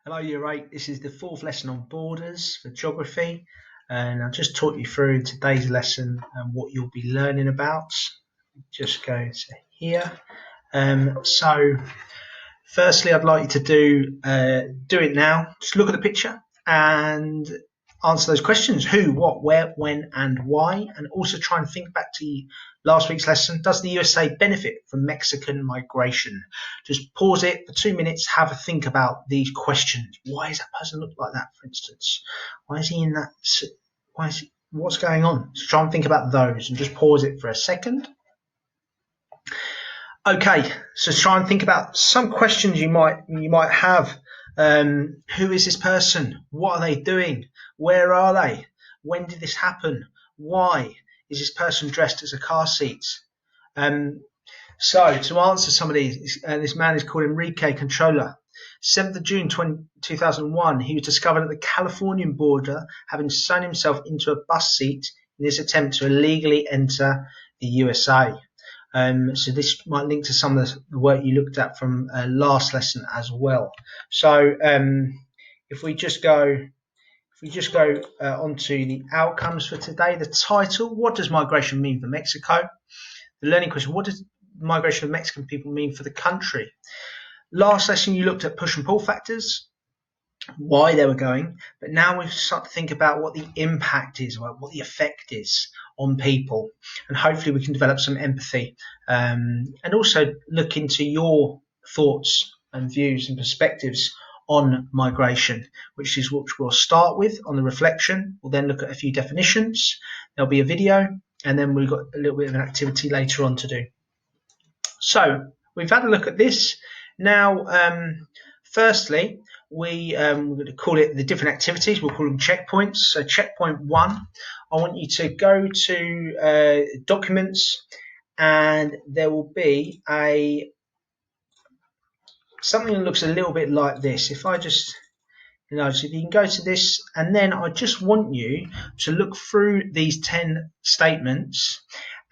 Hello, Year 8. This is the fourth lesson on borders for geography, and I'll just talk you through today's lesson and what you'll be learning about. Just go to here. So, firstly, I'd like you to do it now. Just look at the picture and answer those questions: who, what, where, when, and why. And also try and think back to last week's lesson. Does the USA benefit from Mexican migration? Just pause it for 2 minutes, have a think about these questions. Why does that person look like that, for instance? Why is he in that? What's going on? So try and think about those and just pause it for a second. Okay, so try and think about some questions you might have. Who is this person? What are they doing? Where are they? When did this happen? Why is this person dressed as a car seat? So to answer some of these, this man is called Enrique Controla. 7th of June 2001, he was discovered at the Californian border, having sewn himself into a bus seat in his attempt to illegally enter the USA. So this might link to some of the work you looked at from last lesson as well. So if we just go onto the outcomes for today, the title: what does migration mean for Mexico? The learning question: what does migration of Mexican people mean for the country? Last lesson you looked at push and pull factors, why they were going, but now we start to think about what the impact is, what the effect is on people, and hopefully we can develop some empathy and also look into your thoughts and views and perspectives on migration, which we'll start with on the reflection. We'll then look at a few definitions. There'll be a video, and then we've got a little bit of an activity later on to do. So we've had a look at this. Now, firstly, we're going to call it the different activities. We'll call them checkpoints. So checkpoint 1, I want you to go to documents, and there will be something that looks a little bit like this. If I just, so if you can go to this, and then I just want you to look through these 10 statements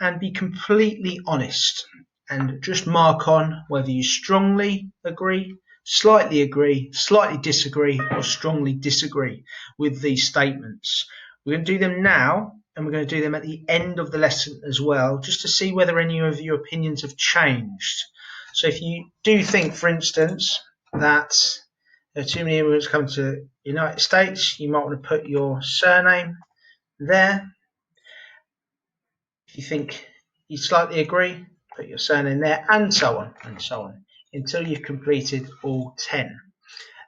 and be completely honest, and just mark on whether you strongly agree, slightly disagree, or strongly disagree with these statements. We're going to do them now, and we're going to do them at the end of the lesson as well, just to see whether any of your opinions have changed. So if you do think, for instance, that there are too many immigrants coming to the United States, you might want to put your surname there. If you think you slightly agree, put your surname there, and so on, until you've completed all 10.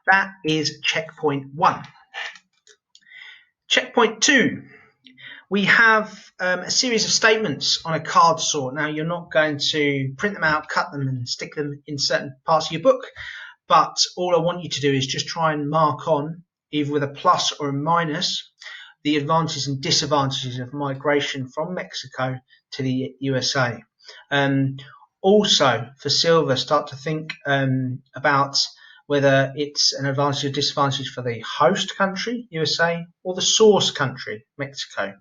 That is checkpoint 1. Checkpoint 2. We have a series of statements on a card sort. Now, you're not going to print them out, cut them, and stick them in certain parts of your book, but all I want you to do is just try and mark on, either with a plus or a minus, the advantages and disadvantages of migration from Mexico to the USA. Also, for silver, start to think about whether it's an advantage or disadvantage for the host country, USA, or the source country, Mexico.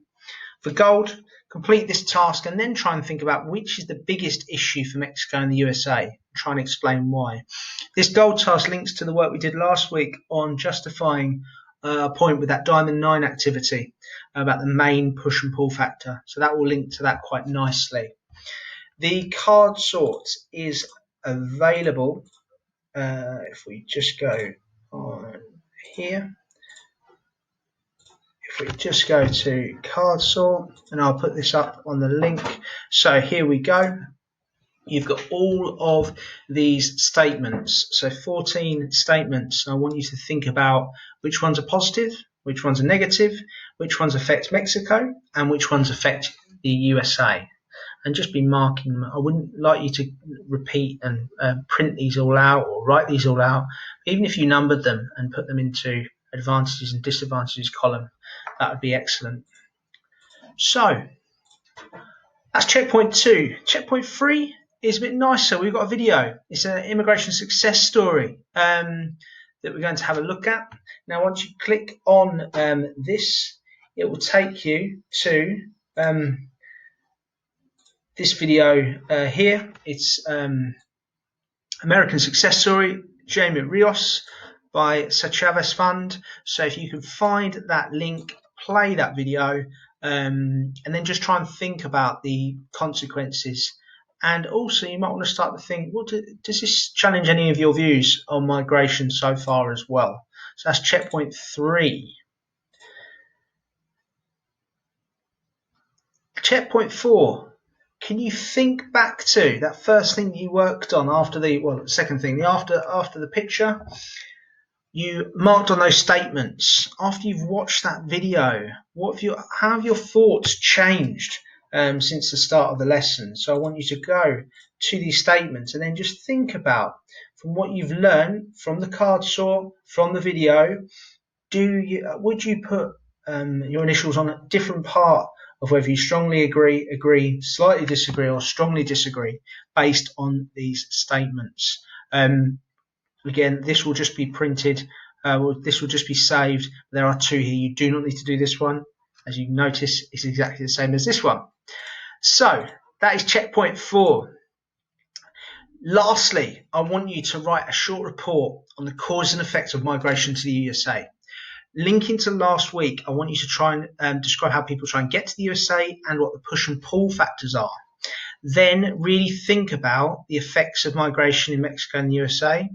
For gold, complete this task and then try and think about which is the biggest issue for Mexico and the USA, and try and explain why. This gold task links to the work we did last week on justifying a point with that Diamond 9 activity about the main push and pull factor. So that will link to that quite nicely. The card sort is available if we just go on here. If we just go to card sort, and I'll put this up on the link. So here we go. You've got all of these statements. So 14 statements. I want you to think about which ones are positive, which ones are negative, which ones affect Mexico, and which ones affect the USA. And just be marking them. I wouldn't like you to repeat and print these all out or write these all out. Even if you numbered them and put them into advantages and disadvantages column, that would be excellent. So that's checkpoint 2. Checkpoint 3 is a bit nicer. We've got a video. It's an immigration success story that we're going to have a look at. Now, once you click on this, it will take you to this video here. It's American success story, Jamie Rios. by Chavez Fund. So if you can find that link, play that video, and then just try and think about the consequences. And also, you might want to start to think, well, does this challenge any of your views on migration so far as well? So that's checkpoint 3. Checkpoint 4. Can you think back to that first thing that you worked on after the second thing, after the picture? You marked on those statements. After you've watched that video, how have your thoughts changed since the start of the lesson? So I want you to go to these statements and then just think about, from what you've learned from the card sort, from the video, would you put your initials on a different part of whether you strongly agree, slightly disagree, or strongly disagree based on these statements? Again, this will just be printed, this will just be saved. There are 2 here. You do not need to do this one. As you notice, it's exactly the same as this one. So that is checkpoint 4. Lastly, I want you to write a short report on the cause and effects of migration to the USA. Linking to last week, I want you to try and describe how people try and get to the USA and what the push and pull factors are. Then really think about the effects of migration in Mexico and the USA.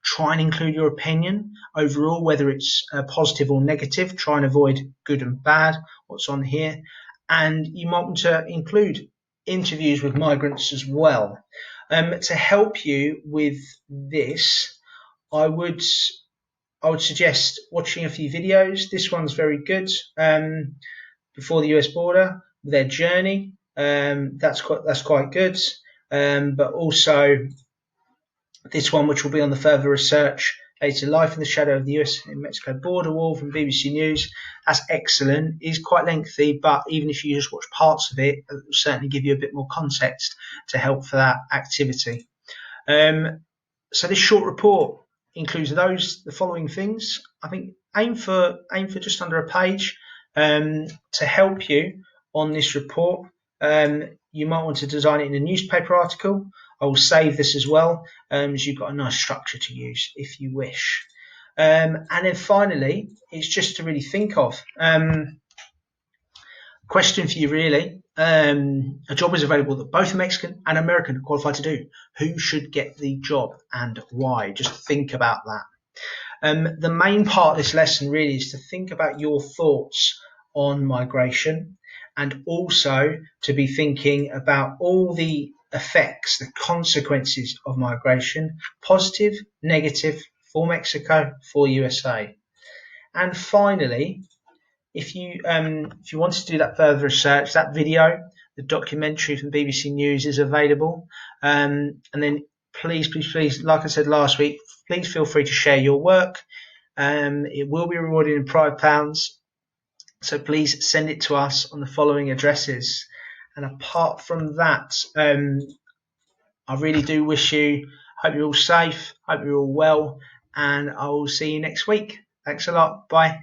Try and include your opinion overall, whether it's positive or negative. Try and avoid good and bad, what's on here. And you might want to include interviews with migrants as well. To help you with this, I would suggest watching a few videos. This one's very good. Before the US border, their journey. That's quite good. But also this one, which will be on the further research, later life in the shadow of the US and Mexico border wall from BBC News. That's excellent. It's quite lengthy, but even if you just watch parts of it, it will certainly give you a bit more context to help for that activity. So this short report includes the following things. I think aim for just under a page to help you on this report. You might want to design it in a newspaper article. I will save this as well, as you've got a nice structure to use if you wish. And then finally, it's just to really think of. Question for you, really. A job is available that both Mexican and American are qualified to do. Who should get the job and why? Just think about that. The main part of this lesson really is to think about your thoughts on migration, and also to be thinking about all the effects, the consequences of migration, positive, negative, for Mexico, for USA. And finally, if you wanted to do that further research, that video, the documentary from BBC News, is available. And then please, like I said last week, please feel free to share your work. It will be rewarded in £5. So please send it to us on the following addresses. And apart from that, I really do wish you, hope you're all safe, hope you're all well, and I will see you next week. Thanks a lot. Bye.